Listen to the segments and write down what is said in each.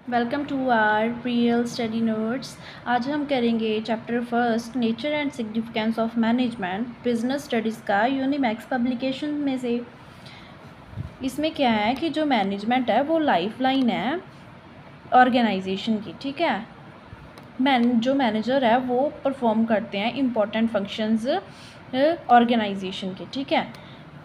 Welcome to our real study notes. आज हम करेंगे chapter first nature and significance of management business studies का Unimax publication में से। इसमें क्या है कि जो मैनेजमेंट है वो लाइफ लाइन है ऑर्गेनाइजेशन की। ठीक है, जो मैनेजर है वो परफॉर्म करते हैं इम्पोर्टेंट फंक्शंस ऑर्गेनाइजेशन के। ठीक है,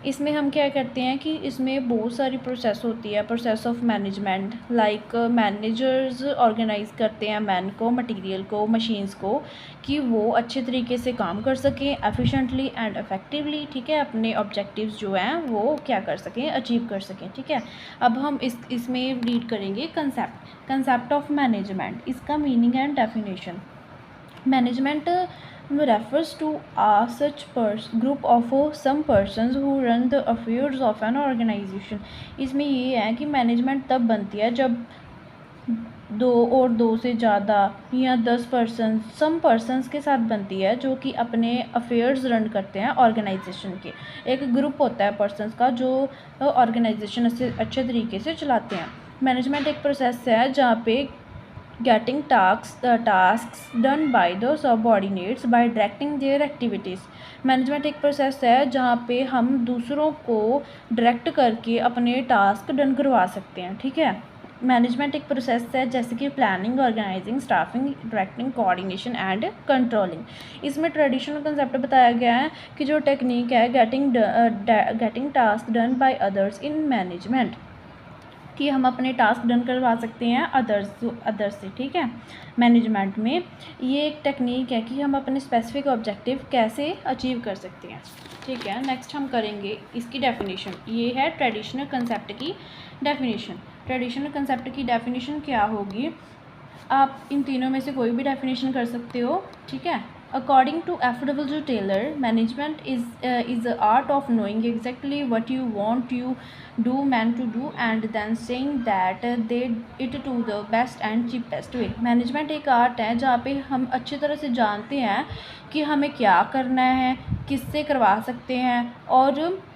इसमें हम क्या करते हैं कि इसमें बहुत सारी प्रोसेस होती है, process of management. Like managers organize करते हैं मैन को, मटेरियल को, मशीन्स को, कि वो अच्छे तरीके से काम कर सकें एफिशिएंटली एंड इफेक्टिवली। ठीक है, अपने ऑब्जेक्टिव्स जो हैं वो क्या कर सकें, अचीव कर सकें। ठीक है, अब हम इसमें रीड करेंगे कंसेप्ट ऑफ मैनेजमेंट, इसका meaning and definition. Management refers to a such group of some persons who run the affairs of an organization। इसमें ये है कि मैनेजमेंट तब बनती है जब दो से ज़्यादा या 10 सम पर्सनस के साथ बनती है जो कि अपने अफेयर्स रन करते हैं ऑर्गेनाइजेशन के। एक ग्रुप होता है पर्सनस का जो ऑर्गेनाइजेशन अच्छे तरीके से चलाते हैं। मैनेजमेंट एक प्रोसेस है जहाँ पे getting tasks done by the subordinates by directing their activities। Management एक प्रोसेस है जहाँ पे हम दूसरों को डायरेक्ट करके अपने टास्क डन करवा सकते हैं। ठीक है, मैनेजमेंट एक प्रोसेस है जैसे कि planning, organizing, staffing, directing, coordination and controlling. इसमें ट्रेडिशनल कंसेप्ट बताया गया है कि जो टेक्निक है getting task done by others in management, कि हम अपने टास्क डन करवा सकते हैं अदर्स से। ठीक है, मैनेजमेंट में ये एक टेक्निक है कि हम अपने स्पेसिफिक ऑब्जेक्टिव कैसे अचीव कर सकते हैं। ठीक है, नेक्स्ट हम करेंगे इसकी डेफिनेशन। ये है ट्रेडिशनल कंसेप्ट की डेफिनेशन। ट्रेडिशनल कंसेप्ट की डेफिनेशन क्या होगी, आप इन तीनों में से कोई भी डेफिनेशन कर सकते हो। ठीक है, according to F.W. Taylor, management is the art of knowing exactly what you want you do man to do and then saying that they it to the best and cheapest way। Management एक art है जहाँ पे हम अच्छी तरह से जानते हैं कि हमें क्या करना है, किससे करवा सकते हैं, और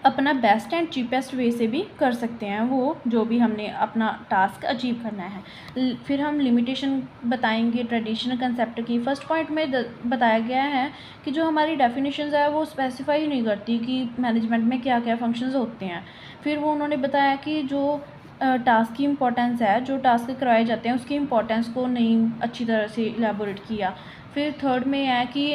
अपना बेस्ट एंड चीपेस्ट वे से भी कर सकते हैं वो जो भी हमने अपना टास्क अचीव करना है। फिर हम लिमिटेशन बताएंगे ट्रेडिशनल कंसेप्ट की। फर्स्ट पॉइंट में बताया गया है कि जो हमारी डेफिनेशंस है वो स्पेसिफाई नहीं करती कि मैनेजमेंट में क्या क्या फंक्शंस होते हैं। फिर वो उन्होंने बताया कि जो टास्क की इम्पोर्टेंस है, जो टास्क करवाए जाते हैं उसकी इम्पोर्टेंस को नहीं अच्छी तरह से इलेबोरेट किया। फिर थर्ड में है कि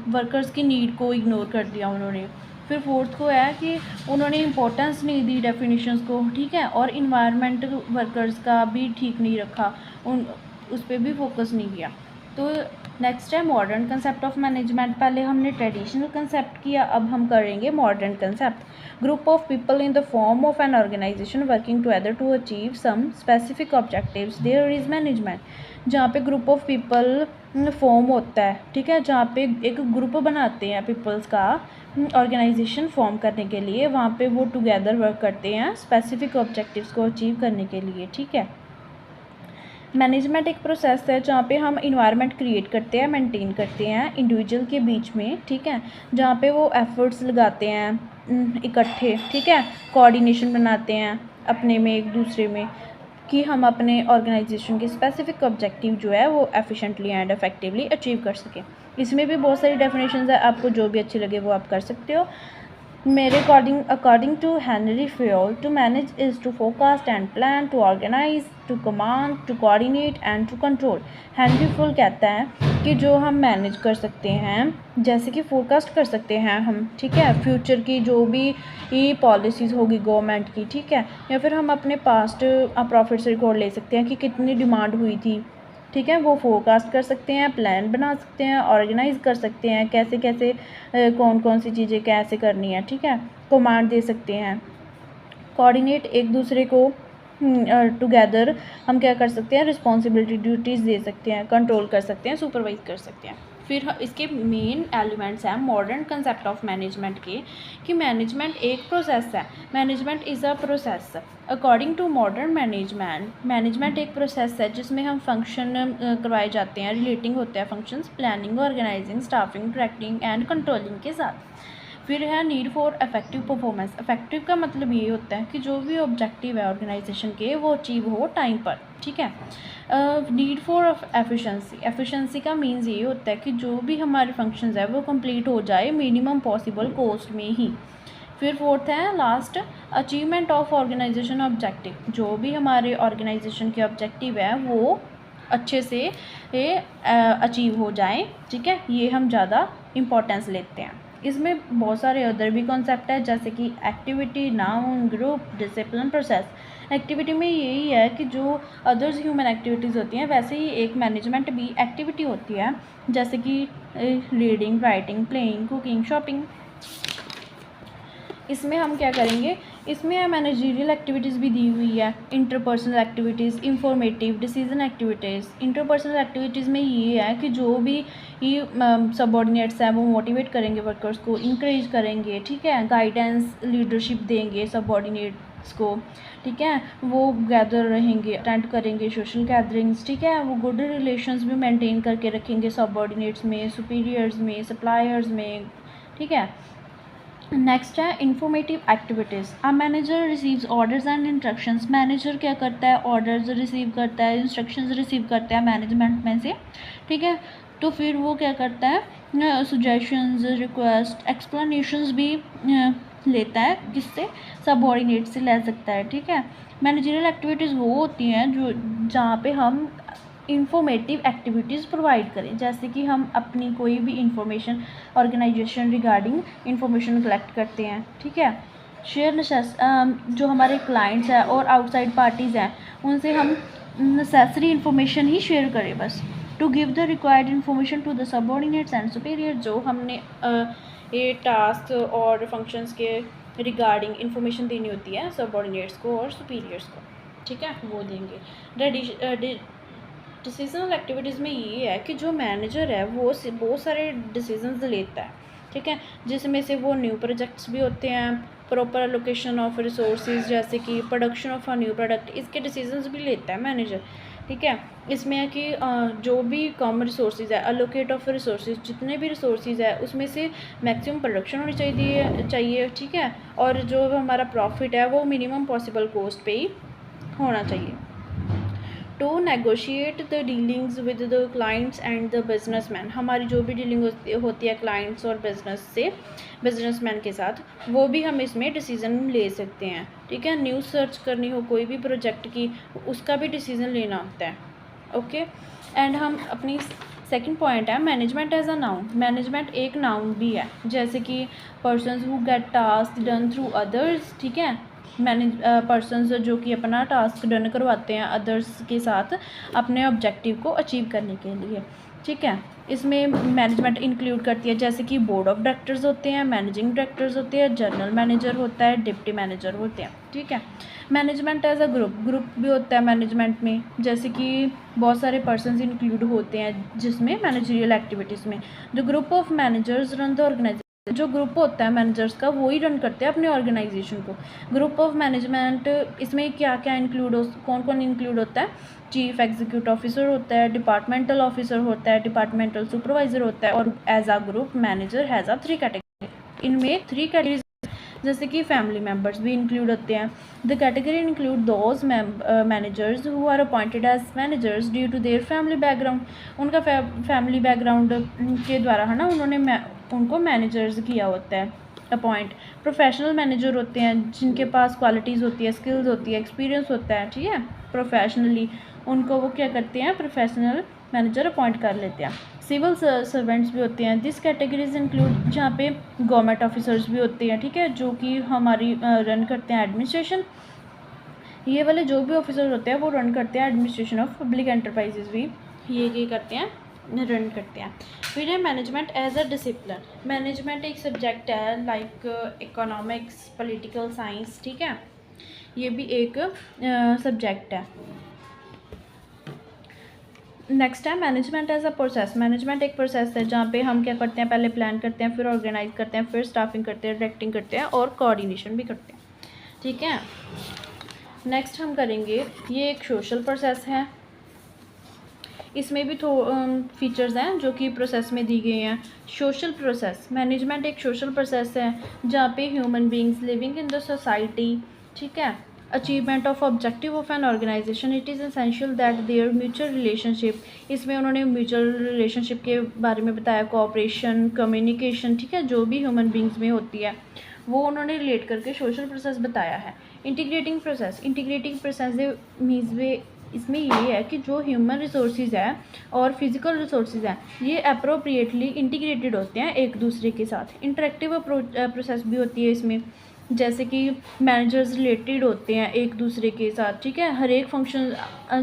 वर्कर्स की नीड को इग्नोर कर दिया उन्होंने। फिर फोर्थ को है कि उन्होंने इम्पोर्टेंस नहीं दी डेफिनेशंस को। ठीक है, और इन्वायरमेंट वर्कर्स का भी ठीक नहीं रखा, उस पर भी फोकस नहीं किया। तो नेक्स्ट है मॉडर्न कंसेप्ट ऑफ मैनेजमेंट। पहले हमने ट्रेडिशनल कंसेप्ट किया, अब हम करेंगे modern concept. Group of people in the form of an organization working together to achieve some specific objectives, there is management. जहाँ पे ग्रुप ऑफ पीपल फॉर्म होता है, ठीक है, जहाँ पे एक ग्रुप बनाते हैं पीपल्स का ऑर्गेनाइजेशन फॉर्म करने के लिए, वहाँ पे वो टुगेदर वर्क करते हैं स्पेसिफिक ऑब्जेक्टिव्स को अचीव करने के लिए। ठीक है, मैनेजमेंट एक प्रोसेस है जहाँ पे हम इन्वायरमेंट क्रिएट करते हैं, मेंटेन करते हैं इंडिविजुअल के बीच में। ठीक है, जहाँ पे वो एफर्ट्स लगाते हैं इकट्ठे। ठीक है, कोऑर्डिनेशन बनाते हैं अपने में, एक दूसरे में, कि हम अपने ऑर्गेनाइजेशन के स्पेसिफिक ऑब्जेक्टिव जो है वो एफिशिएंटली एंड इफेक्टिवली अचीव कर सकें। इसमें भी बहुत सारी डेफिनेशंस है, आपको जो भी अच्छी लगे वो आप कर सकते हो। मेरे according to Henri Fayol, to manage is to forecast and plan, to organize, to command, to coordinate and to control. Henri Fayol कहता है कि जो हम मैनेज कर सकते हैं, जैसे कि फोरकास्ट कर सकते हैं हम, ठीक है, फ्यूचर की जो भी पॉलिसीज़ होगी गवर्नमेंट की। ठीक है, या फिर हम अपने पास्ट प्रॉफिट्स रिकॉर्ड ले सकते हैं कि कितनी डिमांड हुई थी। ठीक है, वो फोरकास्ट कर सकते हैं, प्लान बना सकते हैं, ऑर्गेनाइज कर सकते हैं कैसे कैसे कौन कौन सी चीज़ें कैसे करनी है। ठीक है, कमांड दे सकते हैं, कोऑर्डिनेट एक दूसरे को टुगेदर हम क्या कर सकते हैं, रिस्पॉन्सिबिलिटी ड्यूटीज़ दे सकते हैं, कंट्रोल कर सकते हैं, सुपरवाइज कर सकते हैं। फिर इसके मेन एलिमेंट्स हैं मॉडर्न कंसेप्ट ऑफ मैनेजमेंट के, कि मैनेजमेंट एक प्रोसेस है। Management is a process. According to modern management एक प्रोसेस है जिसमें हम फंक्शन करवाए जाते हैं, रिलेटिंग होते हैं functions planning, organizing, staffing, directing and controlling के साथ। फिर है need for effective performance. Effective का मतलब ये होता है कि जो भी ऑब्जेक्टिव है ऑर्गेनाइजेशन के वो अचीव हो टाइम पर, ठीक है। Need for efficiency. एफिशिएंसी का मीन्स ये होता है कि जो भी हमारे फंक्शंस है वो कंप्लीट हो जाए मिनिमम पॉसिबल कॉस्ट में ही। फिर फोर्थ है last, achievement of organization objective. जो भी हमारे ऑर्गेनाइजेशन के ऑब्जेक्टिव है वो अच्छे से अचीव हो जाए, ठीक है। ये हम ज़्यादा इम्पोर्टेंस लेते हैं। इसमें बहुत सारे अदर भी कॉन्सेप्ट है जैसे कि activity, noun, group, discipline, process. Activity में यही है कि जो अदर्स ह्यूमन एक्टिविटीज़ होती हैं वैसे ही एक मैनेजमेंट भी एक्टिविटी होती है, जैसे कि reading, writing, playing, cooking, shopping. इसमें हम क्या करेंगे, इसमें मैनेजरियल एक्टिविटीज़ भी दी हुई है, interpersonal activities, informative, decision activities. Interpersonal activities में ये है कि जो भी सबऑर्डिनेट्स हैं वो मोटिवेट करेंगे वर्कर्स को, इंकरेज करेंगे, ठीक है, गाइडेंस, लीडरशिप देंगे सबऑर्डिनेट्स को, ठीक है। वो गैदर रहेंगे, अटेंड करेंगे सोशल गैदरिंग्स, ठीक है। वो गुड रिलेशंस भी मेंटेन करके रखेंगे सबऑर्डिनेट्स में, सुपीरियर्स में, सप्लायर्स में, ठीक है। नेक्स्ट है informative activities. A manager receives orders and instructions. Manager क्या करता है, ऑर्डर्स रिसीव करता है, इंस्ट्रक्शंस रिसीव करता है मैनेजमेंट में से, ठीक है। तो फिर वो क्या करता है, सजेशंस, रिक्वेस्ट, एक्सप्लेनेशंस भी लेता है, किससे, सबऑर्डिनेट से ले सकता है, ठीक है। मैनेजरियल एक्टिविटीज़ वो होती हैं जो जहाँ पे हम इंफॉर्मेटिव एक्टिविटीज़ प्रोवाइड करें, जैसे कि हम अपनी कोई भी information organization regarding information collect करते हैं, ठीक है। शेयर जो हमारे क्लाइंट्स हैं और आउटसाइड पार्टीज़ हैं उनसे हम नेसेसरी इंफॉर्मेशन ही शेयर करें बस। To give the required information to the subordinates and superior. जो हमने ये टास्क और फंक्शंस के रिगार्डिंग इंफॉर्मेशन देनी होती है सबऑर्डिनेट्स को और सुपीरियर्स को, ठीक है, वो देंगे। डिसीजनल एक्टिविटीज़ में ये है कि जो मैनेजर है वो बहुत सारे डिसीजंस लेता है, ठीक है, जिसमें से वो न्यू प्रोजेक्ट्स भी होते हैं, प्रॉपर एलोकेशन ऑफ रिसोर्सेज, जैसे कि production of a new product, इसके डिसीजंस भी लेता है मैनेजर, ठीक है। इसमें है कि जो भी कम रिसोर्सेज है, एलोकेट ऑफ रिसोर्सेज, जितने भी रिसोर्सेज है उसमें से मैक्सिमम प्रोडक्शन होनी चाहिए, ठीक है। और जो हमारा प्रॉफिट है वो मिनिमम पॉसिबल कॉस्ट पे ही होना चाहिए। To negotiate the dealings with the clients and the businessman. हमारी जो भी डीलिंग होती है क्लाइंट्स और बिजनेसमैन के साथ, वो भी हम इसमें डिसीज़न ले सकते हैं, ठीक है। न्यूज़ सर्च करनी हो कोई भी प्रोजेक्ट की, उसका भी डिसीज़न लेना होता है, ओके। एंड हम अपनी सेकंड पॉइंट है management as a noun. Management एक नाउन भी है, जैसे कि persons who get task done through others, ठीक है। पर्सनस जो कि अपना टास्क डन करवाते हैं अदर्स के साथ अपने ऑब्जेक्टिव को अचीव करने के लिए, ठीक है। इसमें मैनेजमेंट इंक्लूड करती है जैसे कि बोर्ड ऑफ डायरेक्टर्स होते हैं, मैनेजिंग डायरेक्टर्स होते हैं, जनरल मैनेजर होता है, डिप्टी मैनेजर होते हैं, ठीक है। मैनेजमेंट एज अ ग्रुप भी होता है मैनेजमेंट में, जैसे कि बहुत सारे पर्सनस इंक्लूड होते हैं जिसमें मैनेजरियल एक्टिविटीज़ में। The group of managers run the organization. जो ग्रुप होता है मैनेजर्स का वो ही रन करते हैं अपने ऑर्गेनाइजेशन को। ग्रुप ऑफ मैनेजमेंट इसमें क्या क्या इंक्लूड कौन कौन इंक्लूड होता है, चीफ एग्जीक्यूटिव ऑफिसर होता है, डिपार्टमेंटल ऑफिसर होता है, डिपार्टमेंटल सुपरवाइजर होता है, और as a group manager has a 3 category. इनमें 3 कैटेगरीज जैसे कि फैमिली मेम्बर्स भी इंक्लूड होते हैं। The category include those managers who are appointed as managers due to their family background. उनका फैमिली बैकग्राउंड के द्वारा है ना उन्होंने उनको मैनेजर्स किया होता है अपॉइंट। प्रोफेशनल मैनेजर होते हैं जिनके पास क्वालिटीज़ होती है, स्किल्स होती है, एक्सपीरियंस होता है, ठीक है, प्रोफेशनली उनको वो क्या करते हैं, प्रोफेशनल मैनेजर अपॉइंट कर लेते हैं। सिविल सर्वेंट्स भी होते हैं। दिस कैटेगरीज इंक्लूड जहाँ पे गवर्नमेंट ऑफिसर्स भी होते हैं, ठीक है, जो कि हमारी रन करते हैं एडमिनिस्ट्रेशन। ये वाले जो भी ऑफिसर होते हैं वो रन करते हैं एडमिनिस्ट्रेशन ऑफ पब्लिक एंटरप्राइजेज भी ये करते हैं, रन करते हैं। फिर है management as a discipline. Management एक सब्जेक्ट है लाइक इकोनॉमिक्स, पॉलिटिकल साइंस, ठीक है, ये भी एक सब्जेक्ट है। नेक्स्ट है management as a process. Management एक प्रोसेस है जहाँ पे हम क्या करते हैं, पहले प्लान करते हैं, फिर ऑर्गेनाइज करते हैं, फिर स्टाफिंग करते हैं, डायरेक्टिंग करते हैं और कोऑर्डिनेशन भी करते हैं, ठीक है। नेक्स्ट हम करेंगे, ये एक सोशल प्रोसेस है। इसमें भी फीचर्स हैं जो कि प्रोसेस में दी गई हैं। सोशल प्रोसेस, मैनेजमेंट एक सोशल प्रोसेस है जहाँ पे human beings living in the society, ठीक है, achievement of objective of an organization, it is essential that their mutual relationship, इसमें उन्होंने म्यूचुअल रिलेशनशिप के बारे में बताया, कोऑपरेशन, कम्युनिकेशन, ठीक है, जो भी ह्यूमन बींग्स में होती है वो उन्होंने रिलेट करके सोशल प्रोसेस बताया है। इंटीग्रेटिंग प्रोसेस मीन्स वे, इसमें ये है कि जो ह्यूमन रिसोर्सेज है और फिज़िकल रिसोर्सेज हैं ये अप्रोप्रिएटली इंटीग्रेटेड होते हैं एक दूसरे के साथ। इंटरेक्टिव प्रोसेस भी होती है इसमें, जैसे कि मैनेजर्स रिलेटेड होते हैं एक दूसरे के साथ, ठीक है, हर एक फंक्शन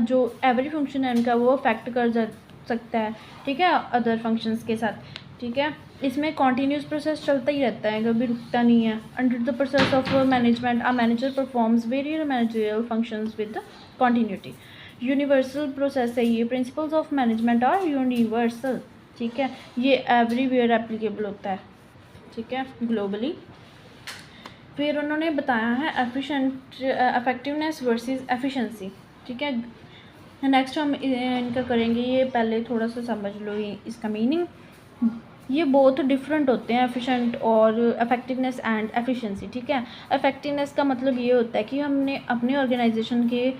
जो एवरी फंक्शन है उनका वो अफेक्ट कर सकता है, ठीक है, अदर फंक्शंस के साथ, ठीक है। इसमें कॉन्टीन्यूस प्रोसेस चलता ही रहता है, कभी रुकता नहीं है। Under the process of management a manager performs various managerial functions with continuity. Universal process है ये, principles of management are universal, ठीक है, ये एवरीवेयर एप्लीकेबल होता है, ठीक है, ग्लोबली। फिर उन्होंने बताया है इफेक्टिवनेस वर्सेस एफिशिएंसी, ठीक है। नेक्स्ट हम इनका करेंगे, ये पहले थोड़ा सा समझ लो इसका मीनिंग। ये बहुत डिफरेंट होते हैं, एफिशिएंट और इफेक्टिवनेस एंड एफिशिएंसी, ठीक है। इफेक्टिवनेस का मतलब ये होता है कि हमने अपने ऑर्गेनाइजेशन के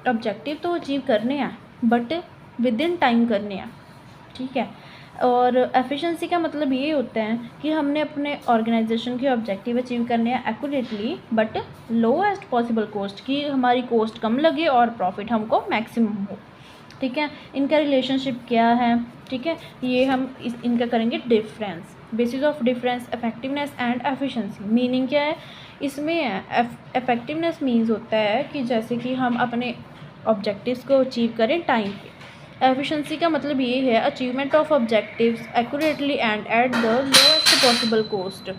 ऑब्जेक्टिव तो अचीव करने हैं बट विद इन टाइम करने हैं, ठीक है। और एफिशिएंसी का मतलब ये होता है कि हमने अपने ऑर्गेनाइजेशन के ऑब्जेक्टिव अचीव करने हैं accurately but lowest possible cost, कि हमारी कॉस्ट कम लगे और प्रॉफिट हमको मैक्सिमम हो, ठीक है। इनका रिलेशनशिप क्या है, ठीक है, ये हम इनका करेंगे difference, basis of difference effectiveness and efficiency. Meaning क्या है इसमें? इफेक्टिवनेस मीन्स होता है कि जैसे कि हम अपने ऑब्जेक्टिव्स को अचीव करें टाइम पे। एफिशिएंसी का मतलब ये है achievement of objectives accurately and at the lowest possible cost.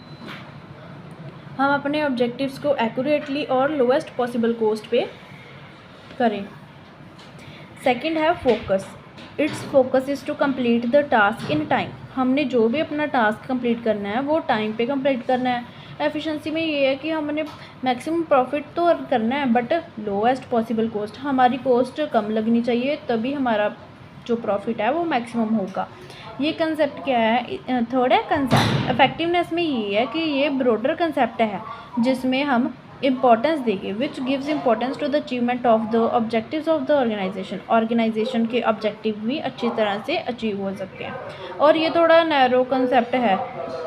हम अपने ऑब्जेक्टिव्स को एक्यूरेटली और लोएस्ट पॉसिबल कॉस्ट पे करें। सेकंड है focus, its focus is to complete the task in time. हमने जो भी अपना टास्क कंप्लीट करना है वो टाइम पे कंप्लीट करना है। एफिशिएंसी में ये है कि हमने मैक्सिमम प्रॉफिट तो अर्न करना है बट लोएस्ट पॉसिबल कॉस्ट, हमारी कॉस्ट कम लगनी चाहिए तभी हमारा जो प्रॉफिट है वो मैक्सिमम होगा। ये कंसेप्ट क्या है? थर्ड है कंसेप्ट। इफेक्टिवनेस में ये है कि ये ब्रॉडर कंसेप्ट है जिसमें हम इम्पोर्टेंस देंगे, which gives importance to the achievement of the objectives of the organization. Organization के ऑब्जेक्टिव भी अच्छी तरह से अचीव हो सकते हैं। और ये थोड़ा नैरो कंसेप्ट है,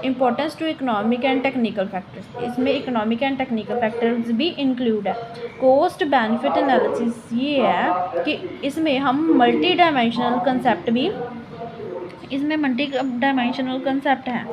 importance to economic and technical factors. इसमें इकोनॉमिक एंड टेक्निकल फैक्टर्स भी इंक्लूड है। कॉस्ट बेनिफिट एनालिसिस ये है कि इसमें हम मल्टी डायमेंशनल कंसेप्ट भी, इसमें मल्टी डायमेंशनल कंसेप्ट हैं।